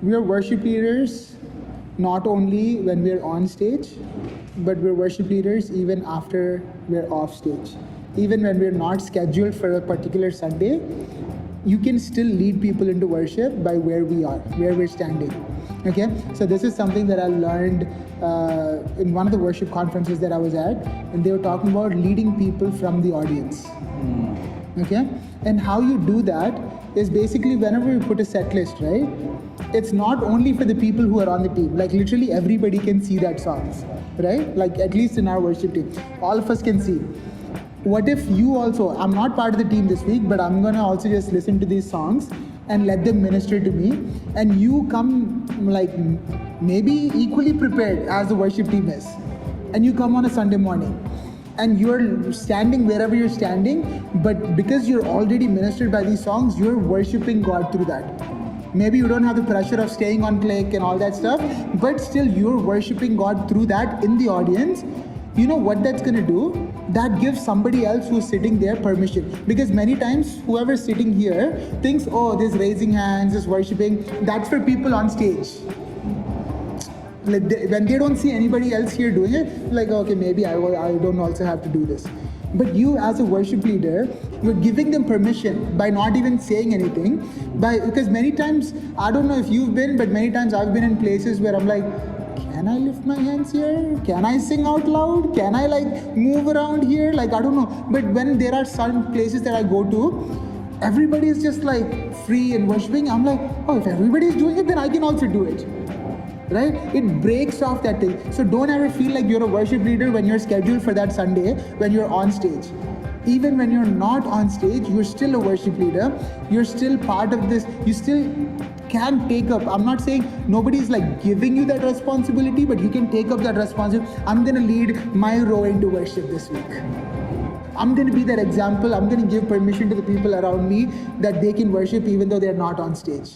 We are worship leaders not only when we're on stage, but we're worship leaders even after we're off stage. Even when we're not scheduled for a particular Sunday, you can still lead people into worship by where we are, where we're standing. Okay, so this is something that I learned in one of the worship conferences that I was at, and they were talking about leading people from the audience. Okay, and how you do that is basically whenever you put a set list, right? It's not only for the people who are on the team. Like literally everybody can see that songs, right? Like at least in our worship team, all of us can see. What if you also, I'm not part of the team this week, but I'm gonna also just listen to these songs and let them minister to me, and you come like maybe equally prepared as the worship team is, and you come on a Sunday morning and you're standing wherever you're standing, but because you're already ministered by these songs, you're worshiping God through that. Maybe you don't have the pressure of staying on click and all that stuff, but still you're worshiping God through that in the audience. You know what that's gonna do? That gives somebody else who's sitting there permission. Because many times whoever's sitting here thinks, oh, this raising hands, this worshiping, that's for people on stage. Like when they don't see anybody else here doing it, like, okay, maybe I don't also have to do this. But you as a worship leader, you're giving them permission by not even saying anything. Because many times, I don't know if you've been, but many times I've been in places where I'm like, can I lift my hands here? Can I sing out loud? Can I like move around here? Like, I don't know. But when there are some places that I go to, everybody is just like free and worshiping. I'm like, oh, if everybody is doing it, then I can also do it. Right? It breaks off that thing. So don't ever feel like you're a worship leader when you're scheduled for that Sunday when you're on stage. Even when you're not on stage, you're still a worship leader. You're still part of this. You still can take up. I'm not saying nobody's like giving you that responsibility, but you can take up that responsibility. I'm going to lead my row into worship this week. I'm going to be that example. I'm going to give permission to the people around me that they can worship even though they're not on stage.